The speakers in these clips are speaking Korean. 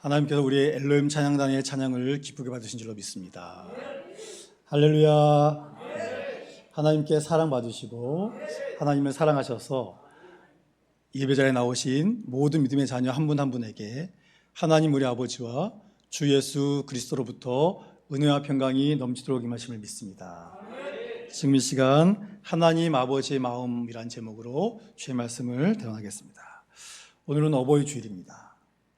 하나님께서 우리의 엘로힘 찬양단의 찬양을 기쁘게 받으신 줄로 믿습니다. 할렐루야. 하나님께 사랑받으시고 하나님을 사랑하셔서 예배자리에 나오신 모든 믿음의 자녀 한 분 한 분에게 하나님 우리 아버지와 주 예수 그리스도로부터 은혜와 평강이 넘치도록 임하심을 믿습니다. 지금 이 시간 하나님 아버지의 마음이란 제목으로 주의 말씀을 대언하겠습니다. 오늘은 어버이 주일입니다.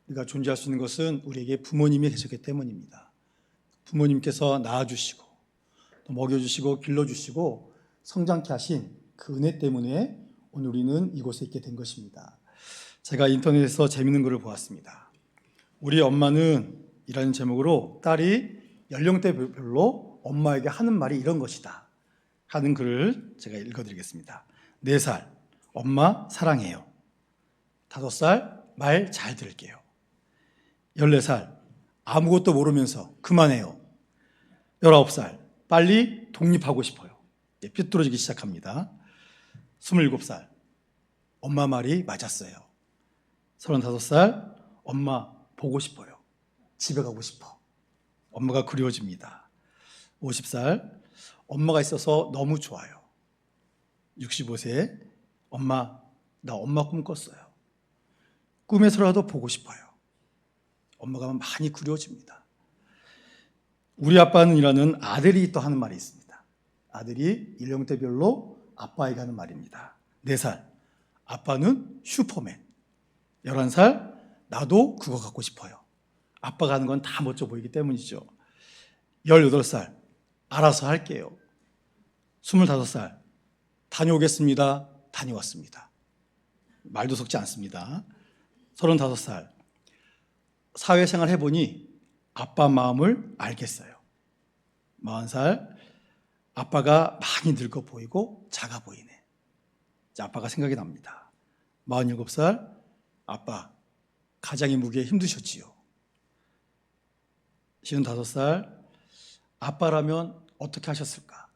우리가 존재할 수 있는 것은 우리에게 부모님이 계셨기 때문입니다. 부모님께서 낳아주시고 또 먹여주시고 길러주시고 성장케 하신 그 은혜 때문에 오늘 우리는 이곳에 있게 된 것입니다. 제가 인터넷에서 재밌는 글을 보았습니다. 우리 엄마는 이라는 제목으로 딸이 연령대별로 엄마에게 하는 말이 이런 것이다 하는 글을 제가 읽어드리겠습니다. 4살, 엄마 사랑해요. 5살, 말 잘 들을게요. 14살, 아무것도 모르면서 그만해요. 19살, 빨리 독립하고 싶어요. 삐뚤어지기 시작합니다. 27살, 엄마 말이 맞았어요. 35살, 엄마 보고 싶어요. 집에 가고 싶어. 엄마가 그리워집니다. 50살, 엄마가 있어서 너무 좋아요. 65세, 나 엄마 꿈 꿨어요. 꿈에서라도 보고 싶어요. 엄마가 많이 그리워집니다. 우리 아빠는 이라는 아들이 또 하는 말이 있습니다. 아들이 연령대별로 아빠에게 하는 말입니다. 4살, 아빠는 슈퍼맨. 11살, 나도 그거 갖고 싶어요. 아빠가 하는 건 다 멋져 보이기 때문이죠. 18살, 알아서 할게요. 25살, 다녀오겠습니다. 다녀왔습니다. 말도 섞지 않습니다. 35살, 사회생활 해보니 아빠 마음을 알겠어요. 40살, 아빠가 많이 늙어 보이고 작아 보이네. 아빠가 생각이 납니다. 47살, 아빠 가장의 무게에 힘드셨지요. 55살, 아빠라면 어떻게 하셨을까?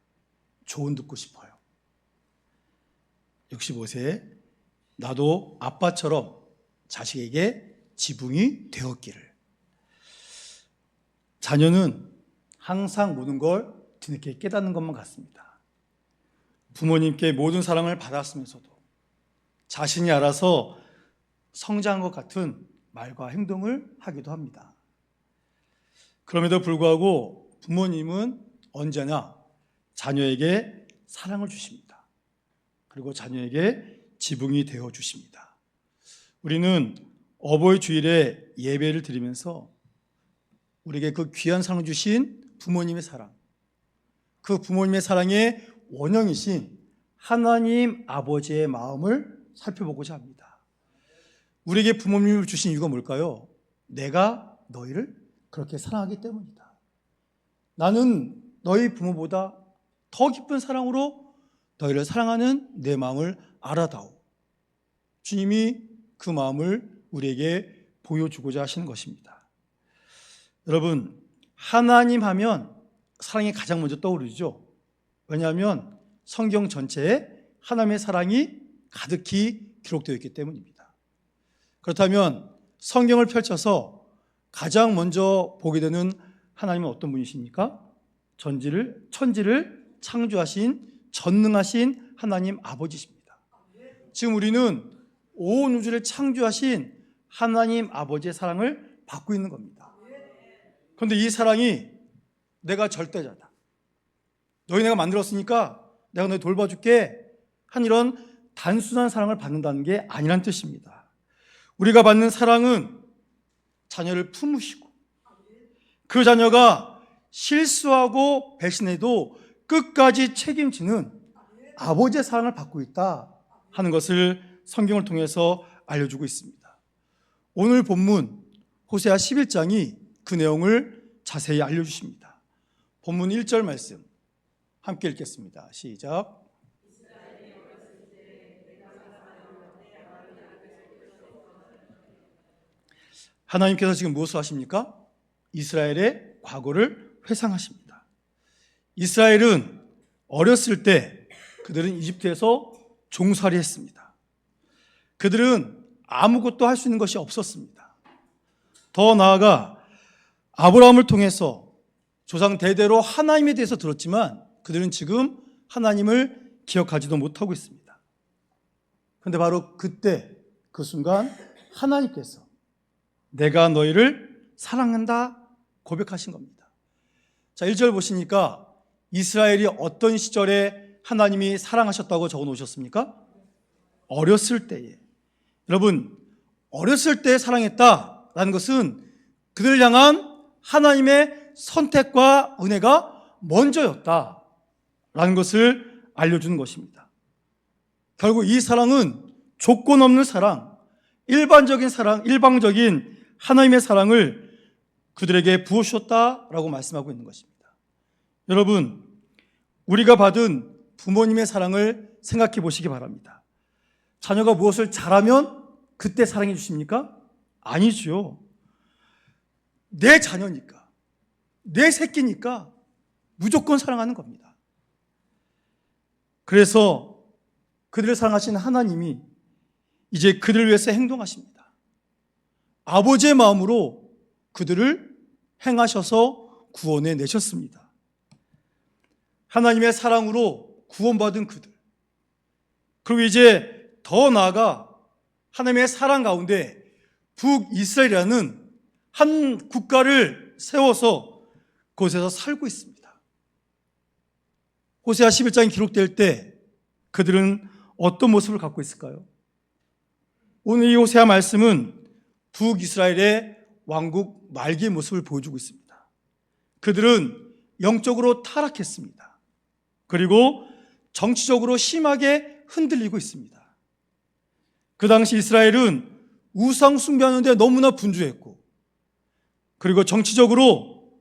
조언 듣고 싶어요. 65세, 나도 아빠처럼 자식에게 지붕이 되었기를. 자녀는 항상 모든 걸 뒤늦게 깨닫는 것만 같습니다. 부모님께 모든 사랑을 받았으면서도 자신이 알아서 성장한 것 같은 말과 행동을 하기도 합니다. 그럼에도 불구하고 부모님은 언제나 자녀에게 사랑을 주십니다. 그리고 자녀에게 지붕이 되어 주십니다. 우리는 어버이 주일에 예배를 드리면서 우리에게 그 귀한 사랑을 주신 부모님의 사랑, 그 부모님의 사랑의 원형이신 하나님 아버지의 마음을 살펴보고자 합니다. 우리에게 부모님을 주신 이유가 뭘까요? 내가 너희를 그렇게 사랑하기 때문이다. 나는 너희 부모보다 더 깊은 사랑으로 너희를 사랑하는 내 마음을 알아다오. 주님이 그 마음을 우리에게 보여주고자 하시는 것입니다. 여러분, 하나님 하면 사랑이 가장 먼저 떠오르죠. 왜냐하면 성경 전체에 하나님의 사랑이 가득히 기록되어 있기 때문입니다. 그렇다면 성경을 펼쳐서 가장 먼저 보게 되는 하나님은 어떤 분이십니까? 천지를 창조하신 전능하신 하나님 아버지십니다. 지금 우리는 온 우주를 창조하신 하나님 아버지의 사랑을 받고 있는 겁니다. 그런데 이 사랑이 내가 절대자다, 너희 내가 만들었으니까 내가 너희 돌봐줄게 한 이런 단순한 사랑을 받는다는 게 아니란 뜻입니다. 우리가 받는 사랑은 자녀를 품으시고 그 자녀가 실수하고 배신해도 끝까지 책임지는 아버지의 사랑을 받고 있다 하는 것을 성경을 통해서 알려주고 있습니다. 오늘 본문 호세아 11장이 그 내용을 자세히 알려주십니다. 본문 1절 말씀 함께 읽겠습니다. 시작. 하나님께서 지금 무엇을 하십니까? 이스라엘의 과거를 회상하십니다. 이스라엘은 어렸을 때 그들은 이집트에서 종살이 했습니다. 그들은 아무것도 할 수 있는 것이 없었습니다. 더 나아가 아브라함을 통해서 조상 대대로 하나님에 대해서 들었지만 그들은 지금 하나님을 기억하지도 못하고 있습니다. 그런데 바로 그때 그 순간 하나님께서 내가 너희를 사랑한다 고백하신 겁니다. 자, 1절 보시니까 이스라엘이 어떤 시절에 하나님이 사랑하셨다고 적어 놓으셨습니까? 어렸을 때에. 여러분, 어렸을 때 사랑했다라는 것은 그들을 향한 하나님의 선택과 은혜가 먼저였다라는 것을 알려주는 것입니다. 결국 이 사랑은 조건 없는 사랑, 일반적인 사랑, 일방적인 하나님의 사랑을 그들에게 부어주셨다라고 말씀하고 있는 것입니다. 여러분, 우리가 받은 부모님의 사랑을 생각해 보시기 바랍니다. 자녀가 무엇을 잘하면 그때 사랑해 주십니까? 아니죠. 내 자녀니까, 내 새끼니까 무조건 사랑하는 겁니다. 그래서 그들을 사랑하신 하나님이 이제 그들을 위해서 행동하십니다. 아버지의 마음으로 그들을 행하셔서 구원해 내셨습니다. 하나님의 사랑으로 구원받은 그들, 그리고 이제 더 나아가 하나님의 사랑 가운데 북이스라엘이라는 한 국가를 세워서 그곳에서 살고 있습니다. 호세아 11장이 기록될 때 그들은 어떤 모습을 갖고 있을까요? 오늘 이 호세아 말씀은 북이스라엘의 왕국 말기의 모습을 보여주고 있습니다. 그들은 영적으로 타락했습니다. 그리고 정치적으로 심하게 흔들리고 있습니다. 그 당시 이스라엘은 우상 숭배하는데 너무나 분주했고, 그리고 정치적으로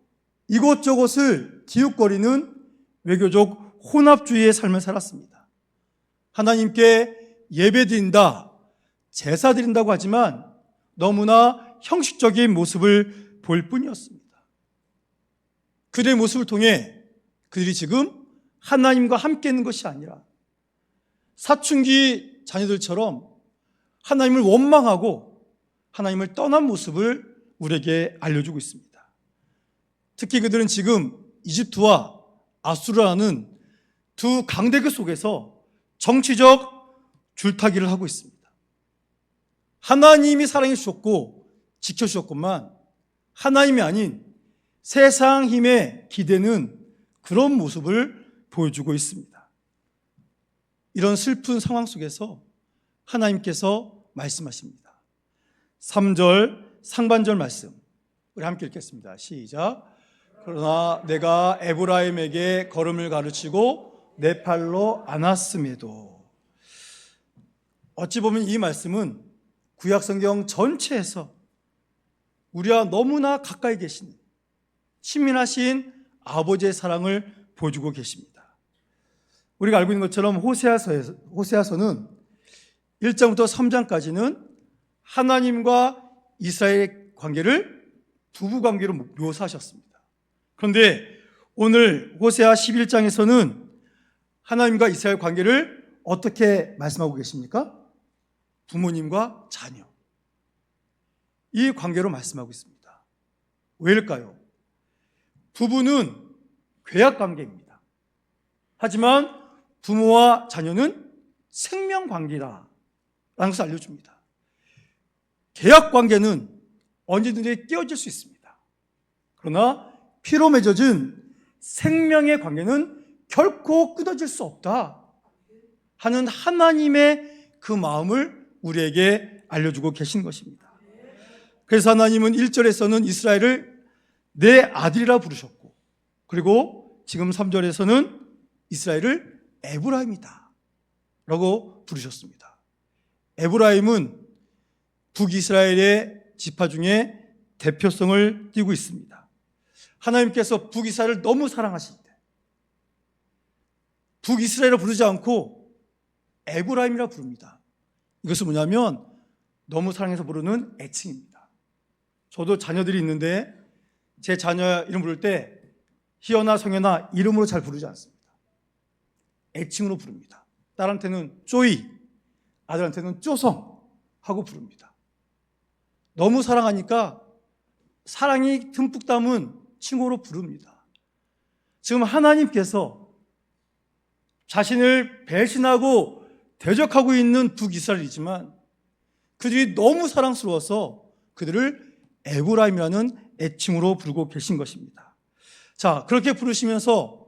이곳저곳을 기웃거리는 외교적 혼합주의의 삶을 살았습니다. 하나님께 예배드린다, 제사 드린다고 하지만 너무나 형식적인 모습을 볼 뿐이었습니다. 그들의 모습을 통해 그들이 지금 하나님과 함께 있는 것이 아니라 사춘기 자녀들처럼 하나님을 원망하고 하나님을 떠난 모습을 우리에게 알려주고 있습니다. 특히 그들은 지금 이집트와 아수르라는 두 강대국 속에서 정치적 줄타기를 하고 있습니다. 하나님이 사랑해 주셨고 지켜주셨건만 하나님이 아닌 세상 힘에 기대는 그런 모습을 보여주고 있습니다. 이런 슬픈 상황 속에서 하나님께서 말씀하십니다. 3절 상반절 말씀 우리 함께 읽겠습니다. 시작. 그러나 내가 에브라임에게 걸음을 가르치고 내 팔로 안았음에도. 어찌 보면 이 말씀은 구약성경 전체에서 우리와 너무나 가까이 계신 친밀하신 아버지의 사랑을 보여주고 계십니다. 우리가 알고 있는 것처럼 호세아서는 1장부터 3장까지는 하나님과 이스라엘의 관계를 부부관계로 묘사하셨습니다. 그런데 오늘 호세아 11장에서는 하나님과 이스라엘 관계를 어떻게 말씀하고 계십니까? 부모님과 자녀, 이 관계로 말씀하고 있습니다. 왜일까요? 부부는 계약관계입니다. 하지만 부모와 자녀는 생명관계라는 것을 알려줍니다. 계약관계는 언제든지 깨어질 수 있습니다. 그러나 피로 맺어진 생명의 관계는 결코 끊어질 수 없다 하는 하나님의 그 마음을 우리에게 알려주고 계신 것입니다. 그래서 하나님은 1절에서는 이스라엘을 내 아들이라 부르셨고, 그리고 지금 3절에서는 이스라엘을 에브라임이다 라고 부르셨습니다. 에브라임은 북이스라엘의 지파 중에 대표성을 띠고 있습니다. 하나님께서 북이스라엘을 너무 사랑하실 때 북이스라엘을 부르지 않고 에브라임이라 부릅니다. 이것은 뭐냐면 너무 사랑해서 부르는 애칭입니다. 저도 자녀들이 있는데 제 자녀 이름 부를 때 희연아, 성현아 이름으로 잘 부르지 않습니다. 애칭으로 부릅니다. 딸한테는 쪼이, 아들한테는 쪼성 하고 부릅니다. 너무 사랑하니까 사랑이 듬뿍 담은 칭호로 부릅니다. 지금 하나님께서 자신을 배신하고 대적하고 있는 북이스라엘이지만 그들이 너무 사랑스러워서 그들을 에브라임이라는 애칭으로 부르고 계신 것입니다. 자, 그렇게 부르시면서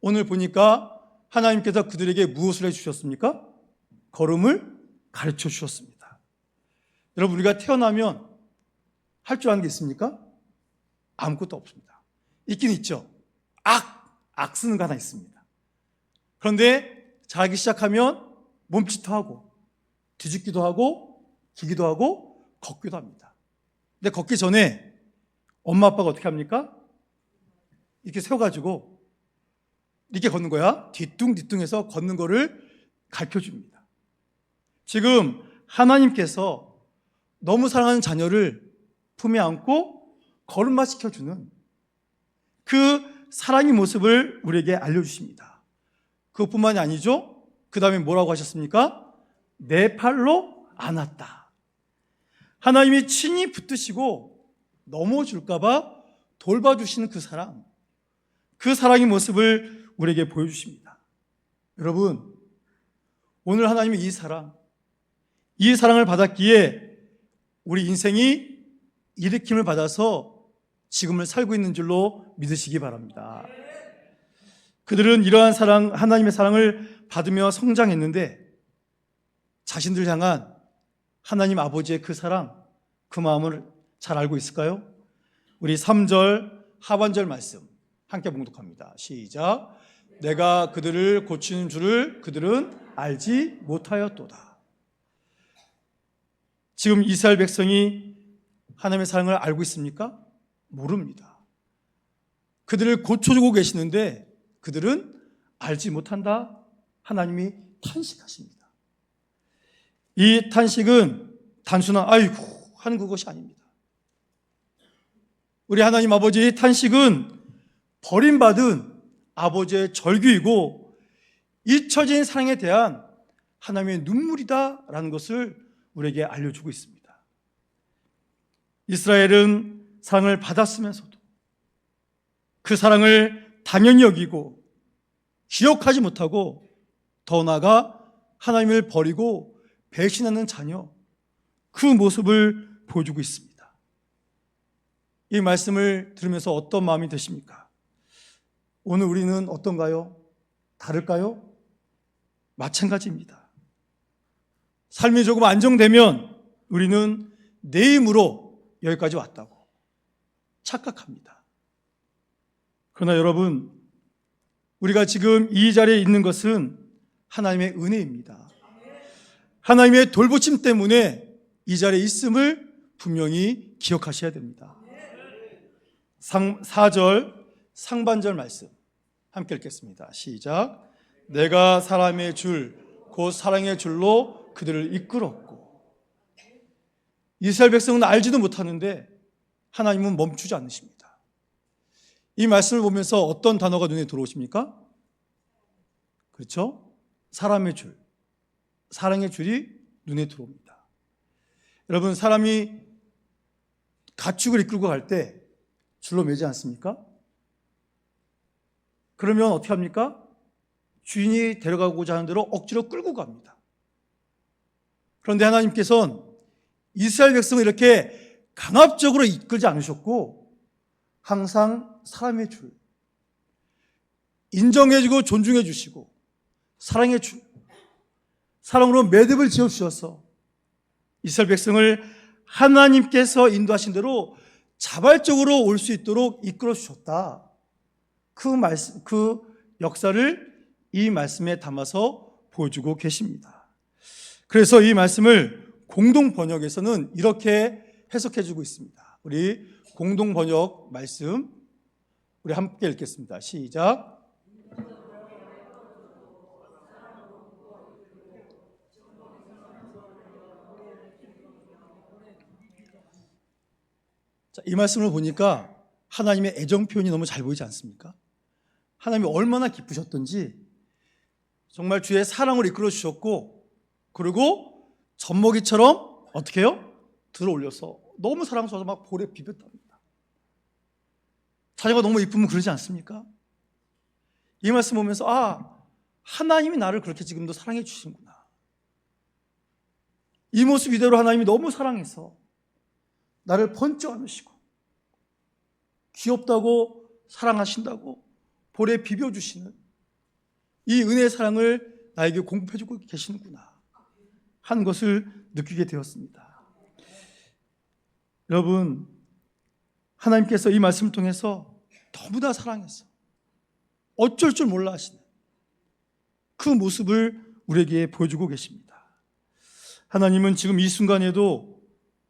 오늘 보니까 하나님께서 그들에게 무엇을 해주셨습니까? 걸음을 가르쳐 주셨습니다. 여러분, 우리가 태어나면 할 줄 아는 게 있습니까? 아무것도 없습니다. 있긴 있죠. 악 쓰는 거 하나 있습니다. 그런데 자라기 시작하면 몸짓도 하고 뒤집기도 하고 기기도 하고 걷기도 합니다. 근데 걷기 전에 엄마 아빠가 어떻게 합니까? 이렇게 세워가지고 이렇게 걷는 거야. 뒤뚱뒤뚱해서 걷는 거를 가르쳐 줍니다. 지금 하나님께서 너무 사랑하는 자녀를 품에 안고 걸음마 시켜주는 그 사랑의 모습을 우리에게 알려주십니다. 그것뿐만이 아니죠. 그 다음에 뭐라고 하셨습니까? 내 팔로 안았다. 하나님이 친히 붙드시고 넘어질까봐 돌봐주시는 그 사랑, 그 사랑의 모습을 우리에게 보여주십니다. 여러분, 오늘 하나님의 이 사랑을 받았기에 우리 인생이 일으킴을 받아서 지금을 살고 있는 줄로 믿으시기 바랍니다. 그들은 이러한 사랑, 하나님의 사랑을 받으며 성장했는데 자신들 향한 하나님 아버지의 그 사랑, 그 마음을 잘 알고 있을까요? 우리 3절 하반절 말씀 함께 봉독합니다. 시작. 내가 그들을 고치는 줄을 그들은 알지 못하였도다. 지금 이스라엘 백성이 하나님의 사랑을 알고 있습니까? 모릅니다. 그들을 고쳐주고 계시는데 그들은 알지 못한다. 하나님이 탄식하십니다. 이 탄식은 단순한 아이고 하는 그것이 아닙니다. 우리 하나님 아버지의 탄식은 버림받은 아버지의 절규이고 잊혀진 사랑에 대한 하나님의 눈물이다라는 것을 우리에게 알려주고 있습니다. 이스라엘은 사랑을 받았으면서도 그 사랑을 당연히 여기고 기억하지 못하고 더 나아가 하나님을 버리고 배신하는 자녀, 그 모습을 보여주고 있습니다. 이 말씀을 들으면서 어떤 마음이 드십니까? 오늘 우리는 어떤가요? 다를까요? 마찬가지입니다. 삶이 조금 안정되면 우리는 내 힘으로 여기까지 왔다고 착각합니다. 그러나 여러분, 우리가 지금 이 자리에 있는 것은 하나님의 은혜입니다. 하나님의 돌보심 때문에 이 자리에 있음을 분명히 기억하셔야 됩니다. 4절 상반절 말씀 함께 읽겠습니다. 시작. 내가 사람의 줄, 곧 사랑의 줄로 그들을 이끌었고. 이스라엘 백성은 알지도 못하는데 하나님은 멈추지 않으십니다. 이 말씀을 보면서 어떤 단어가 눈에 들어오십니까? 그렇죠? 사람의 줄, 사랑의 줄이 눈에 들어옵니다. 여러분, 사람이 가축을 이끌고 갈 때 줄로 매지 않습니까? 그러면 어떻게 합니까? 주인이 데려가고자 하는 대로 억지로 끌고 갑니다. 그런데 하나님께서는 이스라엘 백성을 이렇게 강압적으로 이끌지 않으셨고 항상 사람의 줄, 인정해주고 존중해 주시고 사랑의 줄, 사랑으로 매듭을 지어주셔서 이스라엘 백성을 하나님께서 인도하신 대로 자발적으로 올 수 있도록 이끌어 주셨다. 그 역사를 이 말씀에 담아서 보여주고 계십니다. 그래서 이 말씀을 공동 번역에서는 이렇게 해석해 주고 있습니다. 우리 공동 번역 말씀 우리 함께 읽겠습니다. 시작. 자, 이 말씀을 보니까 하나님의 애정 표현이 너무 잘 보이지 않습니까? 하나님이 얼마나 기쁘셨던지 정말 주의 사랑을 이끌어 주셨고, 그리고 젖먹이처럼 어떻게 해요? 들어 올려서 너무 사랑스러워서 막 볼에 비볐답니다. 자녀가 너무 이쁘면 그러지 않습니까? 이 말씀 보면서 하나님이 나를 그렇게 지금도 사랑해 주시는구나. 이 모습 이대로 하나님이 너무 사랑해서 나를 번쩍 안으시고 귀엽다고 사랑하신다고 볼에 비벼주시는 이 은혜의 사랑을 나에게 공급해주고 계시는구나 하는 것을 느끼게 되었습니다. 여러분, 하나님께서 이 말씀을 통해서 너무나 사랑해서 어쩔 줄 몰라 하시는 그 모습을 우리에게 보여주고 계십니다. 하나님은 지금 이 순간에도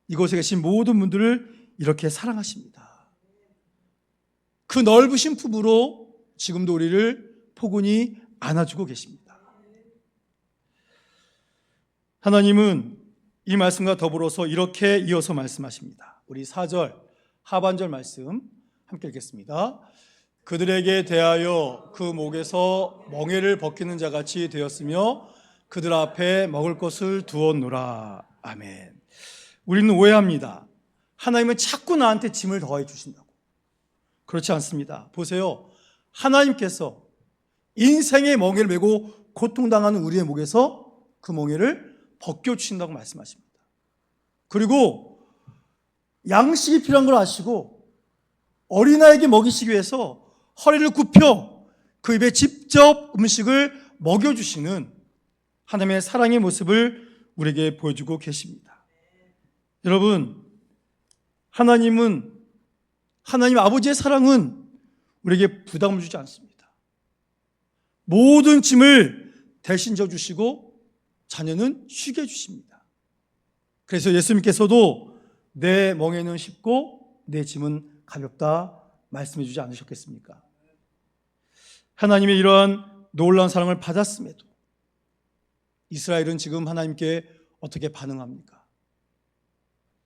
이곳에 계신 모든 분들을 이렇게 사랑하십니다. 그 넓으신 품으로 지금도 우리를 포근히 안아주고 계십니다. 하나님은 이 말씀과 더불어서 이렇게 이어서 말씀하십니다. 우리 4절 하반절 말씀 함께 읽겠습니다. 그들에게 대하여 그 목에서 멍에를 벗기는 자같이 되었으며 그들 앞에 먹을 것을 두었노라. 아멘. 우리는 오해합니다. 하나님은 자꾸 나한테 짐을 더해 주신다고. 그렇지 않습니다. 보세요. 하나님께서 인생의 멍에를 메고 고통당하는 우리의 목에서 그 멍에를 벗겨주신다고 말씀하십니다. 그리고 양식이 필요한 걸 아시고 어린아이에게 먹이시기 위해서 허리를 굽혀 그 입에 직접 음식을 먹여주시는 하나님의 사랑의 모습을 우리에게 보여주고 계십니다. 여러분, 하나님 아버지의 사랑은 우리에게 부담을 주지 않습니다. 모든 짐을 대신 져주시고 자녀는 쉬게 해주십니다. 그래서 예수님께서도 내 멍에는 쉽고 내 짐은 가볍다 말씀해 주지 않으셨겠습니까? 하나님의 이러한 놀라운 사랑을 받았음에도 이스라엘은 지금 하나님께 어떻게 반응합니까?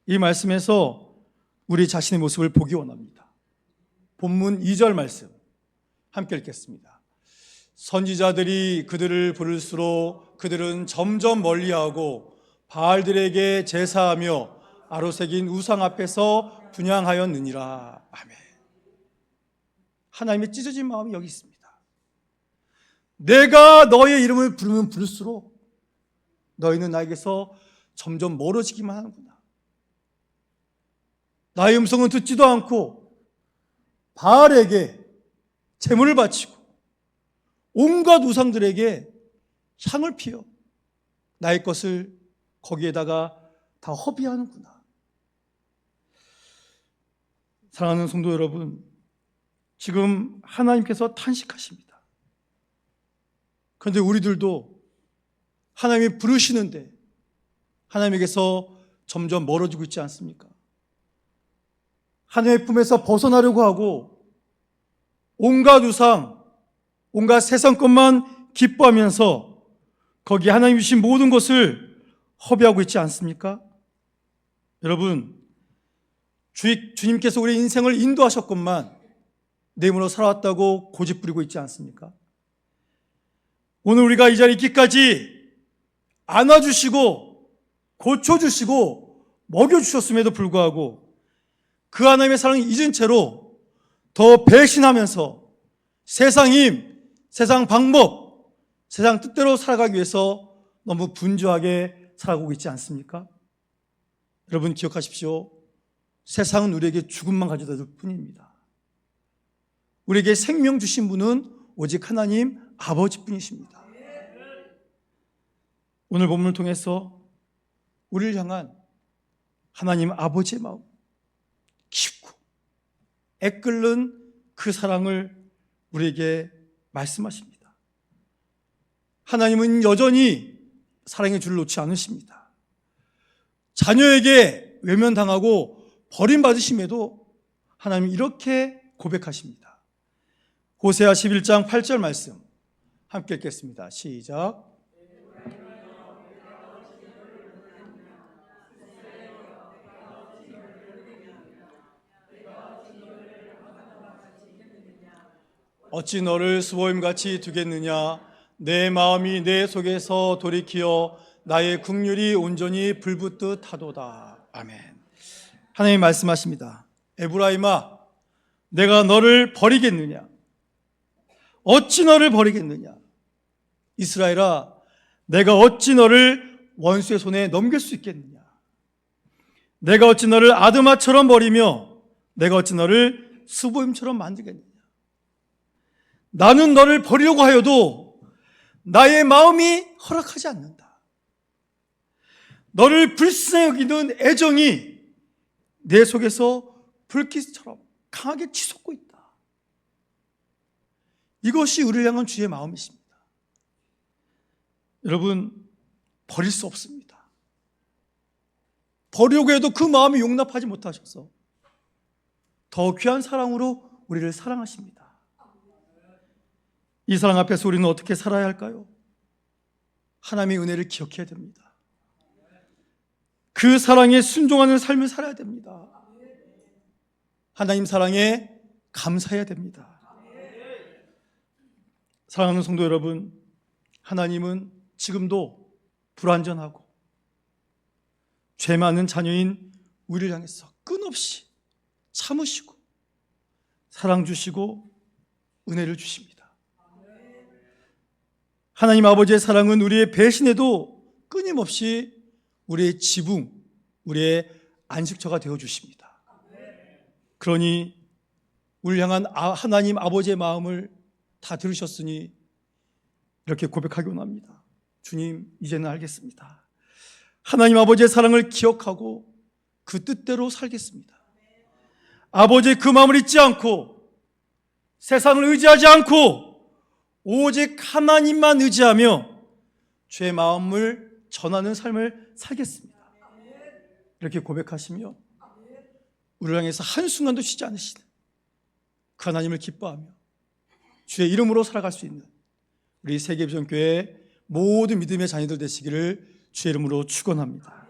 이 말씀에서 우리 자신의 모습을 보기 원합니다. 본문 2절 말씀 함께 읽겠습니다. 선지자들이 그들을 부를수록 그들은 점점 멀리하고 바알들에게 제사하며 아로새긴 우상 앞에서 분향하였느니라. 아멘. 하나님의 찢어진 마음이 여기 있습니다. 내가 너의 이름을 부르면 부를수록 너희는 나에게서 점점 멀어지기만 하는구나. 나의 음성은 듣지도 않고 바알에게 제물을 바치고 온갖 우상들에게 향을 피워 나의 것을 거기에다가 다 허비하는구나. 사랑하는 성도 여러분, 지금 하나님께서 탄식하십니다. 그런데 우리들도 하나님이 부르시는데 하나님에게서 점점 멀어지고 있지 않습니까? 하나님의 품에서 벗어나려고 하고 온갖 우상, 온갖 세상 것만 기뻐하면서 거기에 하나님이 주신 모든 것을 허비하고 있지 않습니까? 여러분, 주님께서 우리 인생을 인도하셨건만 내 힘으로 살아왔다고 고집부리고 있지 않습니까? 오늘 우리가 이 자리에 있기까지 안아주시고 고쳐주시고 먹여주셨음에도 불구하고 그 하나님의 사랑을 잊은 채로 더 배신하면서 세상 힘, 세상 방법, 세상 뜻대로 살아가기 위해서 너무 분주하게 살아가고 있지 않습니까? 여러분 기억하십시오. 세상은 우리에게 죽음만 가져다 줄 뿐입니다. 우리에게 생명 주신 분은 오직 하나님 아버지뿐이십니다. 오늘 본문을 통해서 우리를 향한 하나님 아버지의 마음, 깊고 애끓는 그 사랑을 우리에게 말씀하십니다. 하나님은 여전히 사랑의 줄을 놓지 않으십니다. 자녀에게 외면당하고 버림받으심에도 하나님은 이렇게 고백하십니다. 호세아 11장 8절 말씀 함께 읽겠습니다. 시작. 어찌 너를 수보임같이 두겠느냐. 내 마음이 내 속에서 돌이키어 나의 긍휼이 온전히 불붙듯 하도다. 아멘. 하나님 말씀하십니다. 에브라임아, 내가 너를 버리겠느냐? 어찌 너를 버리겠느냐? 이스라엘아, 내가 어찌 너를 원수의 손에 넘길 수 있겠느냐? 내가 어찌 너를 아드마처럼 버리며 내가 어찌 너를 스보임처럼 만들겠느냐? 나는 너를 버리려고 하여도 나의 마음이 허락하지 않는다. 너를 불쌍히 여기는 애정이 내 속에서 불빛처럼 강하게 치솟고 있다. 이것이 우리를 향한 주의 마음이십니다. 여러분, 버릴 수 없습니다. 버리려고 해도 그 마음이 용납하지 못하셔서 더 귀한 사랑으로 우리를 사랑하십니다. 이 사랑 앞에서 우리는 어떻게 살아야 할까요? 하나님의 은혜를 기억해야 됩니다. 그 사랑에 순종하는 삶을 살아야 됩니다. 하나님 사랑에 감사해야 됩니다. 사랑하는 성도 여러분, 하나님은 지금도 불완전하고 죄 많은 자녀인 우리를 향해서 끊없이 참으시고 사랑 주시고 은혜를 주십니다. 하나님 아버지의 사랑은 우리의 배신에도 끊임없이 우리의 지붕, 우리의 안식처가 되어 주십니다. 그러니 우리를 향한 하나님 아버지의 마음을 다 들으셨으니 이렇게 고백하기 원합니다. 주님, 이제는 알겠습니다. 하나님 아버지의 사랑을 기억하고 그 뜻대로 살겠습니다. 아버지의 그 마음을 잊지 않고 세상을 의지하지 않고 오직 하나님만 의지하며 죄의 마음을 전하는 삶을 살겠습니다. 이렇게 고백하시며 우리를 향해서 한순간도 쉬지 않으시는 그 하나님을 기뻐하며 주의 이름으로 살아갈 수 있는 우리 세계비전교회 모든 믿음의 자녀들 되시기를 주의 이름으로 축원합니다.